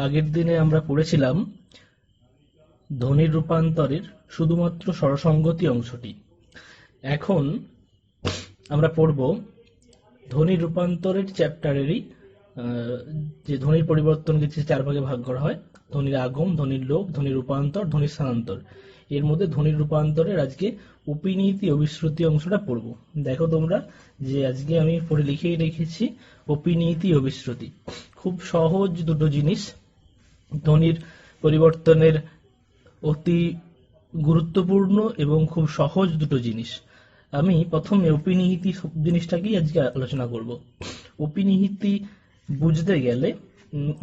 আগের দিনে আমরা পড়েছিলাম ধ্বনির রূপান্তরের শুধুমাত্র স্বরসঙ্গতি অংশটি। এখন আমরা পড়ব ধ্বনির রূপান্তরের চ্যাপ্টারেরই যে ধ্বনির পরিবর্তনকে যে চার ভাগে ভাগ করা হয়, ধ্বনির আগম, ধ্বনির লোপ, ধ্বনির রূপান্তর, ধ্বনির স্থানান্তর। এর মধ্যে ধ্বনির রূপান্তরের আজকে অপিনীতি অভিশ্রুতি অংশটা পড়ব। দেখো তোমরা যে আজকে আমি পড়ে লিখেই রেখেছি অপিনীতি অভিশ্রুতি। খুব সহজ দুটো জিনিস, ধ্বনির পরিবর্তনের অতি গুরুত্বপূর্ণ এবং খুব সহজ দুটো জিনিস। আমি প্রথমে অপিনিহিতি জিনিসটাকেই আজকে আলোচনা করব। অপিনিহিতি বুঝতে গেলে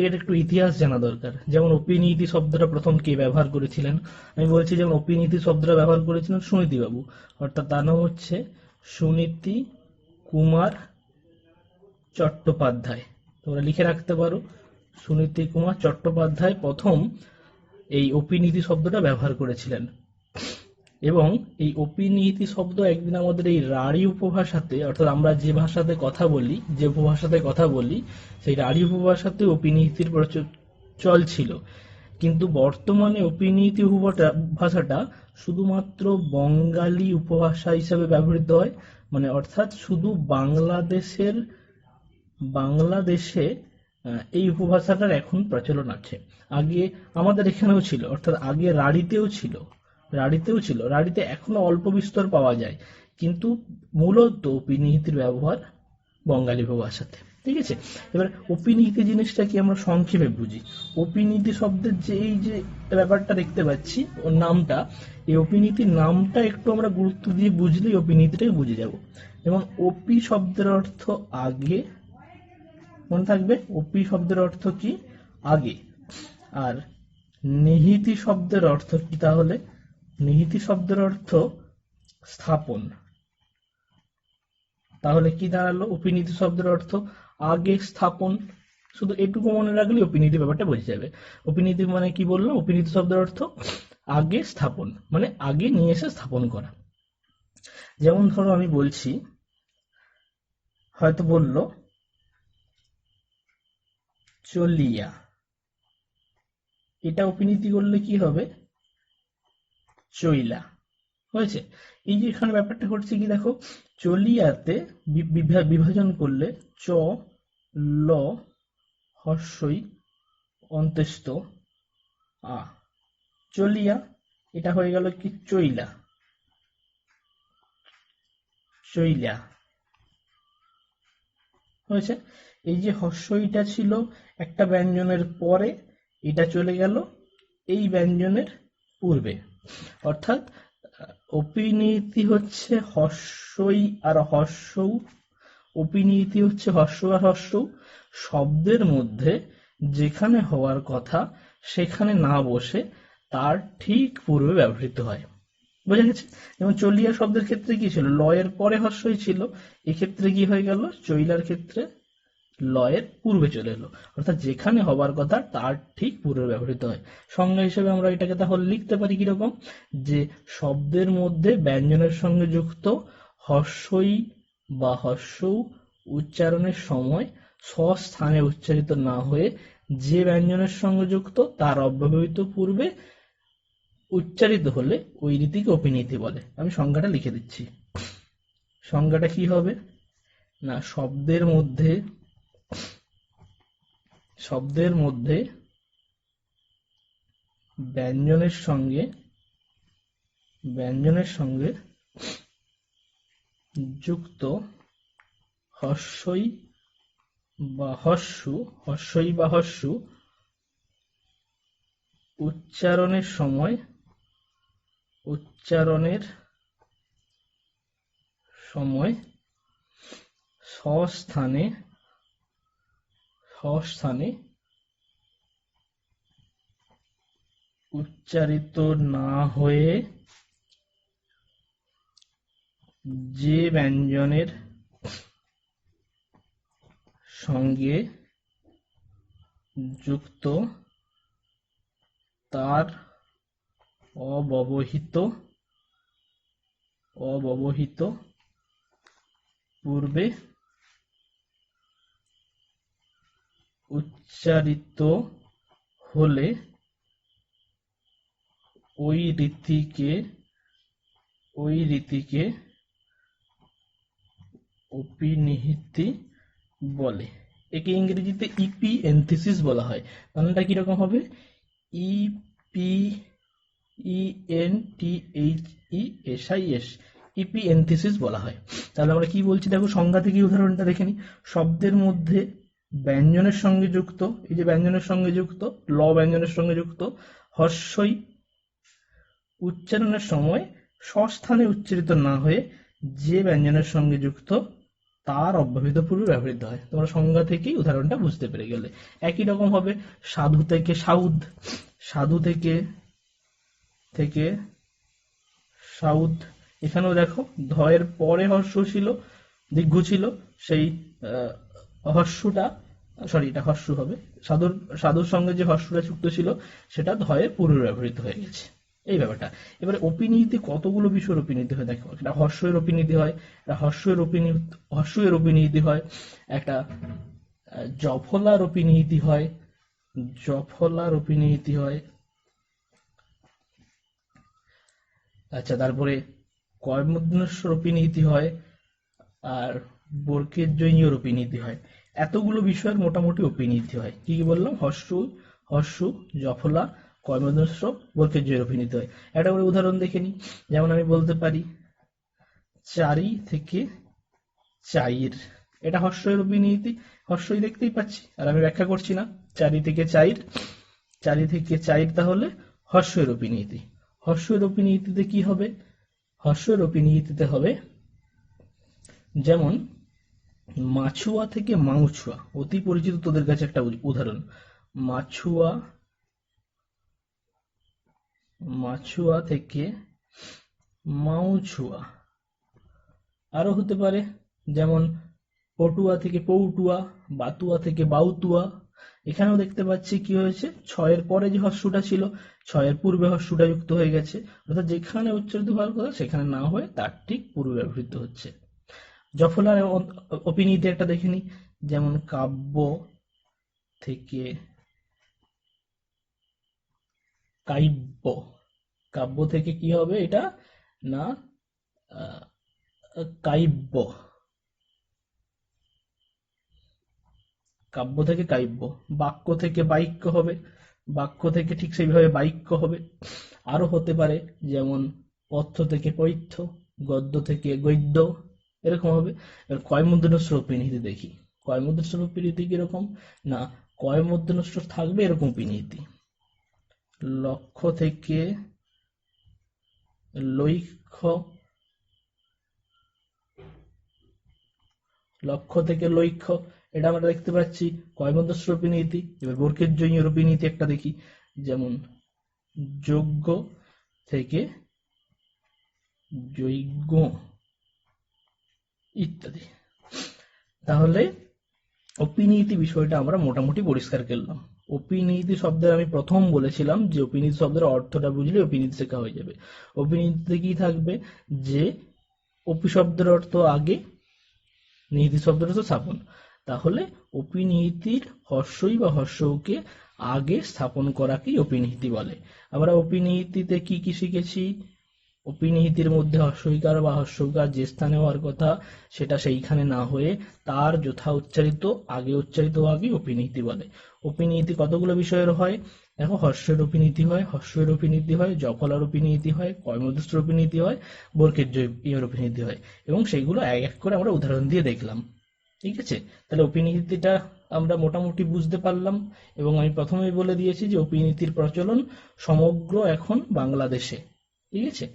এর একটু ইতিহাস জানা দরকার। যেমন অপিনিহিতি শব্দটা প্রথম কে ব্যবহার করেছিলেন? আমি বলছি যেমন অপিনিহিতি শব্দটা ব্যবহার করেছিলেন সুনীতি বাবু, অর্থাৎ তার নাম হচ্ছে সুনীতি কুমার চট্টোপাধ্যায়। তোমরা লিখে রাখতে পারো, সুনীতি কুমার চট্টোপাধ্যায় প্রথম এই অপিনীতি শব্দটা ব্যবহার করেছিলেন। এবং এই অপিনীতি শব্দ একদিন আমাদের এই রাঢ়ী উপভাষাতে, অর্থাৎ আমরা যে ভাষাতে কথা বলি, যে উপভাষাতে কথা বলি, সেই রাঢ়ী উপভাষাতে অপিনীতির চল ছিল। কিন্তু বর্তমানে অপিনীতি ভাষাটা শুধুমাত্র বঙ্গালী উপভাষা হিসেবে ব্যবহৃত হয়, মানে অর্থাৎ শুধু বাংলাদেশে এই উপভাষাটার এখন প্রচলন আছে। আগে আমাদের এখানেও ছিল, অর্থাৎ আগে রাঢ়ীতে এখনো অল্প বিস্তর পাওয়া যায়, কিন্তু মূলত অপিনিহিতির ব্যবহার বঙ্গালী উপভাষাতে। ঠিক আছে, এবার অপিনীতি জিনিসটা কি আমরা সংক্ষেপে বুঝি। অপিনীতি শব্দের যে এই যে ব্যাপারটা দেখতে পাচ্ছি, ওর নামটা, এই অপিনীতির নামটা একটু আমরা গুরুত্ব দিয়ে বুঝলেই অপিনীতিটাকে বুঝে যাব। যেমন অপি শব্দের অর্থ আগে, মনে থাকবে অপি শব্দের অর্থ কি? আগে। আর নিহিতি শব্দের অর্থ কি তাহলে? নিহিতি শব্দের অর্থ স্থাপন। তাহলে কি দাঁড়ালো? অপিনীতি শব্দের অর্থ আগে স্থাপন। শুধু এটুকু মনে রাখলে অপিনীতি ব্যাপারটা বোঝা যাবে। অপিনীতি মানে কি বললাম? অপিনীতি শব্দের অর্থ আগে স্থাপন, মানে আগে নিয়ে এসে স্থাপন করা। যেমন ধরো আমি বলছি, হয়তো বললো চলিয়া, এটা অপিনীতি করলে কি হবে? চইলা। হয়েছে? এই যে এখানে ব্যাপারটা ঘটছে কি দেখো, চলিয়াতে বিভাজন করলে চ ল হর্ষই অন্ত্যেষ্ঠ আ, চলিয়া, এটা হয়ে গেল কি? চইলা। চইলা হয়েছে? এই যে হর্ষইটা ছিল একটা ব্যঞ্জনের পরে, এটা চলে গেল এই ব্যঞ্জনের পূর্বে। অর্থাৎ অপিনীতি হচ্ছে হর্ষই আর হর্ষৌ, অপিনীতি হচ্ছে হর্ষ আর হর্ষৌ, শব্দের মধ্যে যেখানে হওয়ার কথা সেখানে না বসে তার ঠিক পূর্বে ব্যবহৃত হয়। বোঝা গেছে? যেমন চলিয়া শব্দের ক্ষেত্রে কি ছিল? লয়ের পরে হর্ষই ছিল, এক্ষেত্রে কি হয়ে গেল? চইলার ক্ষেত্রে লয়ের পূর্বে চলে এলো, অর্থাৎ যেখানে হবার কথা তার ঠিক পূর্বে ব্যবহৃত হয়। সংজ্ঞা হিসেবে আমরা এটাকে তাহলে লিখতে পারি কিরকম, যে শব্দের মধ্যে ব্যঞ্জনের সঙ্গে যুক্ত হর্ষই বা হর্ষৌ উচ্চারণের সময় স্বস্থানে উচ্চারিত না হয়ে যে ব্যঞ্জনের সঙ্গে যুক্ত তার অব্যবহিত পূর্বে উচ্চারিত হলে ওই রীতিকে অপিনীতি বলে। আমি সংজ্ঞাটা লিখে দিচ্ছি। সংজ্ঞাটা কি হবে না, শব্দের মধ্যে ব্যঞ্জনের সঙ্গে যুক্ত হর্ষই বা হর্ষু উচ্চারণের সময় স্বস্থানে উচ্চারিত না হয়ে যে ব্যঞ্জনের সঙ্গে যুক্ত তার অব্যবহিত পূর্বে উচ্চারিত হলে ওই রীতিকে অপিনিহিতি বলে। একে ইংরেজিতে ইপিএনথিসিস বলা হয়। বানানটা কিরকম হবে? EPENTHESIS, ইপিএনথিসিস বলা হয়। তাহলে আমরা কি বলছি দেখো, সংজ্ঞা থেকে উদাহরণটা দেখে নিই। শব্দের মধ্যে ব্যঞ্জনের সঙ্গে যুক্ত, এই যে ব্যঞ্জনের সঙ্গে যুক্ত, ল ব্যঞ্জনের সঙ্গে যুক্ত হর্ষই উচ্চারণের সময় স্বস্থানে উচ্চারিত না হয়ে যে ব্যঞ্জনের সঙ্গে যুক্ত তার অব্যবহিত পূর্বে ব্যবহৃত হয়। তোমরা সংজ্ঞা থেকেই উদাহরণটা বুঝতে পেরে গেলে। একই রকম হবে সাধু থেকে সাউদ, সাধু থেকে সাউদ। এখানেও দেখো ধয়ের পরে হর্ষ ছিল, দীর্ঘ ছিল, সেই হর্ষটা, সরি এটা হর্ষ হবে, সাধুর সঙ্গে যে হর্ষটা যুক্ত ছিল সেটা ধয়ের পূর্বে ব্যবহৃত হয়ে গেছে, এই ব্যাপারটা। এবারে অপিনীতি কতগুলো বিষয়ের অপিনীতি হয় দেখো। একটা হর্ষের অপিনীতি হয়, একটা হর্ষের অপিনীতি হয়, একটা জফলার অপিনীতি হয়, আচ্ছা তারপরে কর্মধ্বস্বর অপিনীতি হয়, আর বর্গের জৈনীয় অপিনীতি হয়। এতগুলো বিষয়ের মোটামুটি অপিনীতি হয়। কি কি বললাম? হর্ষ, জফলা, কর্মধ্বস্ব, বর্গের জয়ের অপিনীতি হয়। একটা করে উদাহরণ দেখে নিই। যেমন আমি বলতে পারি চারি থেকে চাইর, এটা হর্ষের অপিনীতি, হর্ষই দেখতেই পাচ্ছি আর আমি ব্যাখ্যা করছি না। চারি থেকে চাইর তাহলে হর্ষের অপিনীতি। হর্ষের অপিনীতিতে কি হবে? হর্ষের অপিনীতিতে হবে যেমন মাছুয়া থেকে মাউছুয়া, অতি পরিচিত তোদের কাছে একটা উদাহরণ। মাছুয়া থেকে মাউছুয়া। আরো হতে পারে যেমন পটুয়া থেকে পৌটুয়া, বাতুয়া থেকে বাউতুয়া। এখানেও দেখতে পাচ্ছি কি হয়েছে, ছয়ের পরে যে হর্ষটা ছিল ছয়ের পূর্বে হর্ষটা যুক্ত হয়ে গেছে, অর্থাৎ যেখানে উচ্চারিত হওয়ার কথা সেখানে না হয়ে তার ঠিক পূর্বে ব্যবহৃত হচ্ছে। জফলার অপিনীতি একটা দেখে নিই। যেমন কাব্য থেকে কাব্য, কাব্য থেকে কি হবে এটা না কাব্য, কাব্য থেকে কাব্য। বাক্য থেকে বাক্য হবে, বাক্য থেকে ঠিক সেইভাবে বাক্য হবে। আরো হতে পারে যেমন পথ্য থেকে পৈথ্য, গদ্য থেকে গদ্য, এরকম হবে। এবার কয়মূর্ধন্য অপিনীতি দেখি। কয়মূর্ধন্য অপিনীতি কিরকম না, কয়মূর্ধন্য থাকবে এরকম অপিনীতি। লক্ষ্য থেকে লক্ষ্য, লক্ষ্য থেকে লক্ষ্য, এটা আমরা দেখতে পাচ্ছি কয়মূর্ধন্য অপিনীতি। এবার বর্গের জৈনীয় অপিনীতি একটা দেখি। যেমন যোগ্য থেকে যজ্ঞ ইত্যাদি। তাহলে অপিনীতি বিষয়টা আমরা মোটামুটি পরিষ্কার করলাম। অপিনীতি শব্দের আমি প্রথম বলেছিলাম যে অপিনীতি শব্দের অর্থটা বুঝলে অপিনীতি শেখা হয়ে যাবে। অপিনীতিতে কি থাকবে যে অপি শব্দের অর্থ আগে, নীতি শব্দের অর্থ স্থাপন। তাহলে অপিনীতির হর্ষই বা হর্ষকে আগে স্থাপন করাকেই অপিনীতি বলে। আমরা অপিনীতিতে কি কি শিখেছি? অপিনীতির মধ্যে হর্ষইকার বা হর্ষৌকার যে স্থানে হওয়ার কথা সেটা সেইখানে না হয়ে তার যথা উচ্চারিত আগে অপিনীতি বলে। অপিনীতি কতগুলো বিষয়ের হয় দেখো, হর্ষের অপিনীতি হয়, হর্ষের অপিনীতি হয়, জফলার অপিনীতি হয়, কর্মধ্বস্বর অপিনীতি হয়, বর্গের জয়ের অপিনীতি হয়, এবং সেইগুলো এক এক করে আমরা উদাহরণ দিয়ে দেখলাম। ঠিক আছে, তাহলে অপিনীতিটা আমরা মোটামুটি বুঝতে পারলাম। এবং আমি প্রথমেই বলে দিয়েছি যে অপিনীতির প্রচলন সমগ্র এখন বাংলাদেশে। ঠিক আছে,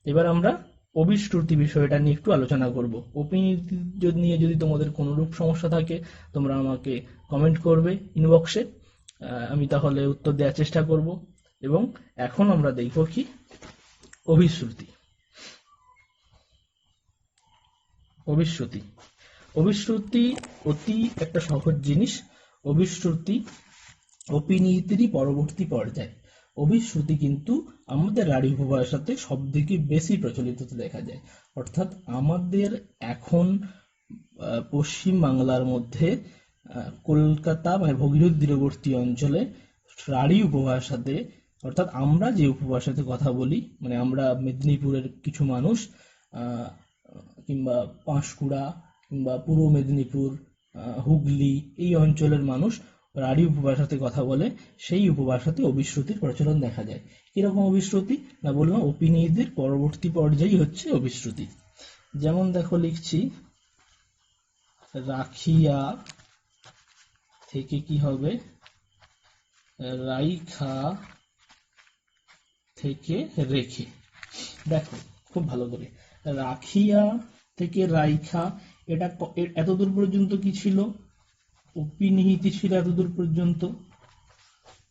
এবার আমরা অভিশ্রুতি বিষয়টা নিয়ে একটু আলোচনা করব। অপিনীতি নিয়ে যদি তোমাদের কোনো রূপ সমস্যা থাকে তোমরা আমাকে কমেন্ট করবে ইনবক্সে, আমি তাহলে উত্তর দেওয়ার চেষ্টা করব। এবং এখন আমরা দেখব কি অভিশ্রুতি। অভিশ্রুতি অতি একটা সহজ জিনিস। অভিশ্রুতি অপিনীতিরই পরবর্তী পর্যায়। অভিশ্রুতি কিন্তু আমাদের রাঢ়ী উপভাষাতে সব থেকে বেশি প্রচলিত দেখা যায়। অর্থাৎ আমাদের এখন পশ্চিম বাংলার মধ্যে কলকাতা মানে ভগীরথ তীরবর্তী অঞ্চলে রাঢ়ী উপভাষাতে, অর্থাৎ আমরা যে উপভাষাতে কথা বলি, মানে আমরা মেদিনীপুরের কিছু মানুষ, আহ, কিংবা পাঁশকুড়া কিংবা পূর্ব মেদিনীপুর, হুগলি, এই অঞ্চলের মানুষ রাঢ়ী উপভাষাতে কথা বলে, সেই উপভাষাতে অভিশ্রুতির প্রচলন দেখা যায়। কিরকম অভিশ্রুতি? না, বললাম অপিনিধির পরবর্তী পর্যায়ই হচ্ছে অভিশ্রুতি। যেমন দেখো লিখছি, রাখিয়া থেকে কি হবে? রাইখা থেকে রেখে। দেখো খুব ভালো করে, রাখিয়া থেকে রাইখা, এটা এতদূর পর্যন্ত কি ছিল? অপিনিহিতি ছিল এতদূর পর্যন্ত,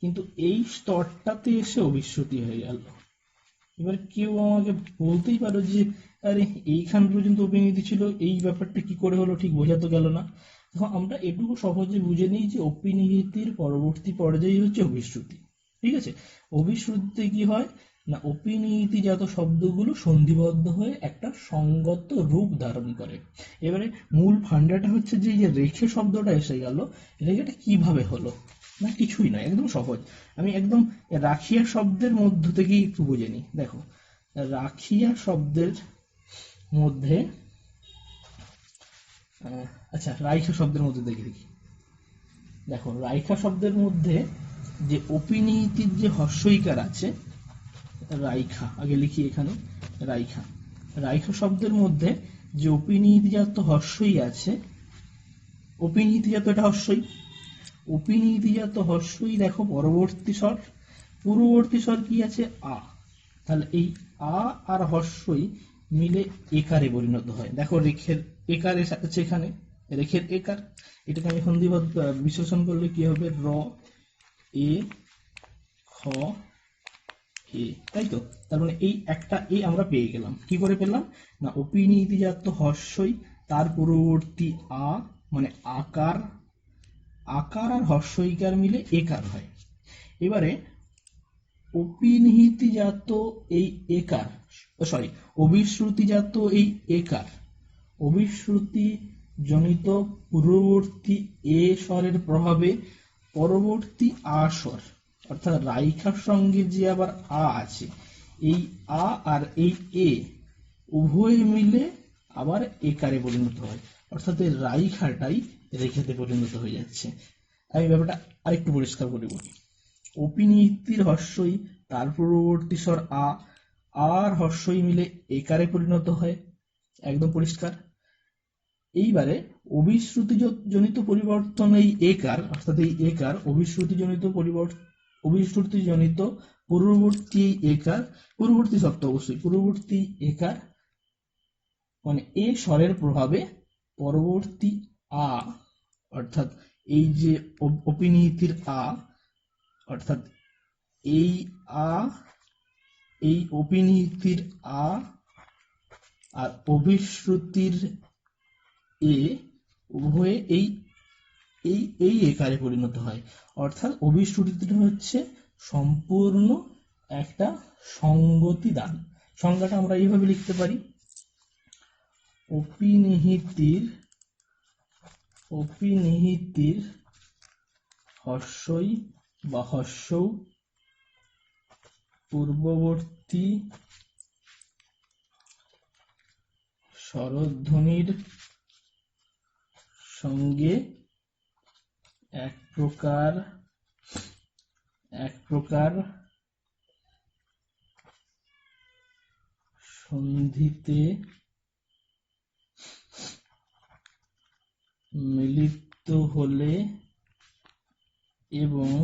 কিন্তু এই স্তরটাতে এসে অভিশ্রুতি হয়ে গেল। এবার কেউ আমাকে বলতেই পারো যে আরে এইখান পর্যন্ত অপিনিহিতি ছিল, এই ব্যাপারটা কি করে হলো, ঠিক বোঝা তো গেল না। দেখো আমরা এটুকু সহজে বুঝে নিই যে অপিনিহিতির পরবর্তী পর্যায়ে হচ্ছে অভিশ্রুতি। ঠিক আছে, অভিশ্রুতিতে কি হয় না, অপিনিহিতিজাত শব্দগুলো সন্ধিবদ্ধ হয়ে একটা সঙ্গত রূপ ধারণ করে। এবারে মূল ফান্ডাটা হচ্ছে যে এই যে রেখে শব্দটা এসে গেল, রেখাটা কিভাবে হলো? না কিছুই নয়, একদম সহজ। আমি একদম রাখিয়া শব্দের মধ্য থেকেই একটু বুঝে নিই। দেখো, রাখিয়া শব্দের মধ্যে, আচ্ছা রাইখা শব্দের মধ্যে দেখে দেখি। দেখো রাইখা শব্দের মধ্যে যে অপিনিহিতির যে হর্ষইকার আছে, রাইখা আগে লিখি এখানে, রাইখা, রাইখা শব্দের মধ্যে যে অপিনিহিতিজাত হর্ষই আছে, অপিনিহিতিজাত এটা হর্ষই, অপিনিহিতিজাত হর্ষই দেখো পরবর্তী স্বর, পূর্ববর্তী স্বর কি আছে? আ। তাহলে এই আ আর হর্ষই মিলে একারে পরিণত হয়। দেখো রেখের একার আছে এখানে, রেখের একার, এটাকে আমি সন্ধিবদ্ধ বিশ্লেষণ করলে কি হবে? র এ খ এ, তাই তো? তার মানে এই একটা এ আমরা পেয়ে গেলাম। কি করে পেলাম? না অপিনিহিতিজাত হর্ষই, তার পূর্ববর্তী আ, মানে আকার, আকার আর হর্ষইকার মিলে একার হয়। এবারে অপিনিহিতিজাত এই একার, সরি অভিশ্রুতিজাত এই একার, অভিশ্রুতি জনিত পূর্ববর্তী এ স্বরের প্রভাবে পরবর্তী আ স্বর, অর্থাৎ রাইখার সঙ্গে যে আবার আ আছে, এই আ আর এই এ উভয় মিলে আবার একারে পরিণত হয়, অর্থাৎ এই রাইখাটাই রেখাতে পরিণত হয়ে যাচ্ছে। আমি ব্যাপারটা আরেকটু পরিষ্কার করে বলি। অপিনিহিতির হর্ষই, তার পূর্ববর্তী স্বর আ, আর হর্ষই মিলে একারে পরিণত হয়, একদম পরিষ্কার। এইবারে অভিশ্রুতি জনিত পরিবর্তন, এই একার, অর্থাৎ এই একার অভিশ্রুতি জনিত পরিবর্তন, অভিশ্রুতি জনিত পূর্ববর্তী একার, পূর্ববর্তী শব্দ অবশ্যই, পূর্ববর্তী একার মানে এ স্বরের প্রভাবে পরবর্তী আ, অর্থাৎ এই যে অপিনিহিতির আ, অর্থাৎ এই আ, এই অপিনিহিতির আ আর অভিশ্রুতির এ উভয়ে এই এই এই একারে পরিণত হয়। অর্থাৎ অভিশ্রুতিটা হচ্ছে সম্পূর্ণ একটা সঙ্গতি দান। সংজ্ঞাটা আমরা এইভাবে লিখতে পারি, অপিনিহিতির, অপিনিহিতির হর্ষই বা হর্ষৌ পূর্ববর্তী স্বরধ্বনির সঙ্গে এক প্রকার সন্ধিতে মিলিত হলে এবং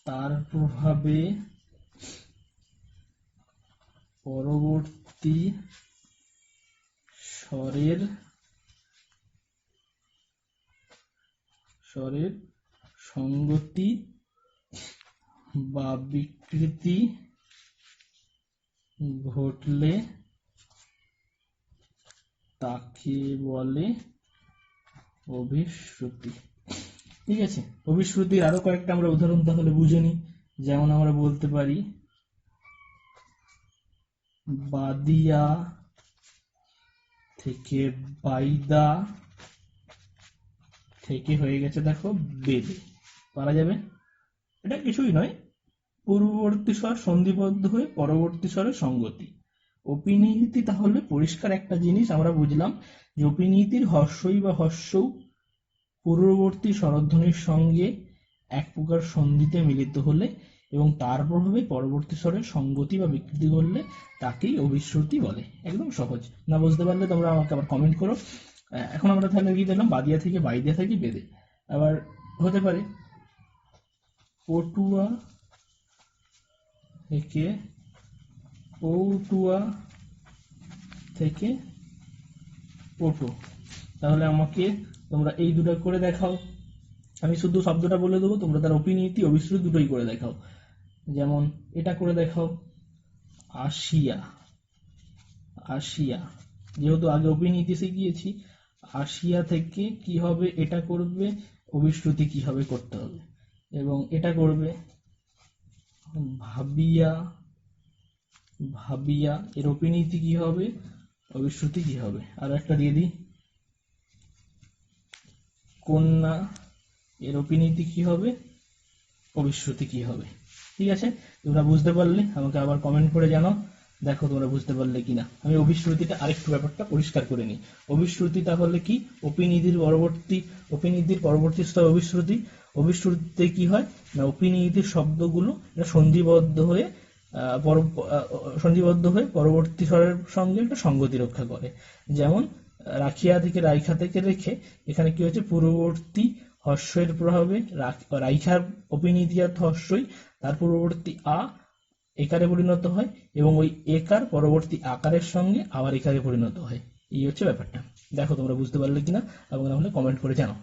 তার প্রভাবে পরবর্তী স্বরের সঙ্গতি বা বিকৃতি ঘটলে তাকে বলে অভিশ্রুতি। ঠিক আছে, অভিশ্রুতির আরো কয়েকটা আমরা উদাহরণ তাহলে বুঝে নিই। যেমন আমরা বলতে পারি বাদিয়া থেকে বাইদা থেকে হয়ে গেছে দেখো বেদে। পারা যাবে। এটা কিছুই নয়, পূর্ববর্তী স্বর সন্ধিবদ্ধ হয়ে পরবর্তী স্বরের সঙ্গতি। অপিনিহিতি তাহলে পরিষ্কার একটা জিনিস আমরা বুঝলাম যে অপিনিহিতির হর্ষই বা হর্ষৌ পূর্ববর্তী স্বরধ্বনির সঙ্গে এক প্রকার সন্ধিতে মিলিত হলে এবং তার প্রভাবে পরবর্তী স্বরের সঙ্গতি বা বিকৃতি করলে তাকেই অভিশ্রুতি বলে। একদম সহজ। না বুঝতে পারলে তোমরা আমাকে আবার কমেন্ট করো। এখন আমরা তাহলে কি দিলাম, বাদিয়া থেকে বাইদিয়া থেকে বেদে। আবার হতে পারে পটুয়া থেকে পৌটুয়া থেকে পটু। তাহলে আমাকে তোমরা এই দুটো করে দেখাও। আমি শুধু শব্দটা বলে দেবো, তোমরা তার অপিনিহিতি অভিশ্রুতি দুটোই করে দেখাও। যেমন এটা করে দেখাও, আসিয়া। আসিয়া যেহেতু আগে অপিনিহিতি শিখিয়েছি, আসিয়া থেকে কি হবে, এটা করবে, অভিশ্রুতি কি হবে করতে হবে। এবং এটা করবে ভাবিয়া। ভাবিয়া এর অপিনিহিতি কি হবে, অভিশ্রুতি কি হবে। আর একটা দিয়ে দিই, কন্যা এর অপিনিহিতি কি হবে, অভিশ্রুতি কি হবে। ঠিক আছে, তোমরা বুঝতে পারলে আমাকে আবার কমেন্ট করে জানাও, দেখো তোমরা বুঝতে পারলে কিনা। আমি অভিশ্রুতিটা আরেকটু ব্যাপারটা পরিষ্কার করে নিই। অভিশ্রুতি তাহলে কি, অপিনিহিতির পরবর্তী স্তর অভিশ্রুতি। অভিশ্রুতিতে কি হয় না, অপিনিহিতির শব্দগুলো সন্ধিবদ্ধ হয়ে পরবর্তী স্বরের সঙ্গে একটা সঙ্গতি রক্ষা করে। যেমন রাখিয়া থেকে রাইখা থেকে রেখে, এখানে কি হচ্ছে, পূর্ববর্তী হর্ষের প্রভাবে রাইখার অপিনিহিতি হর্ষই, তার পূর্ববর্তী আ একারে পরিণত হয় এবং ওই একার পরবর্তী আকারের সঙ্গে আবার একারে পরিণত হয়। এই হচ্ছে ব্যাপারটা। দেখো তোমরা বুঝতে পারলে কিনা, এবং না হলে কমেন্ট করে জানাও।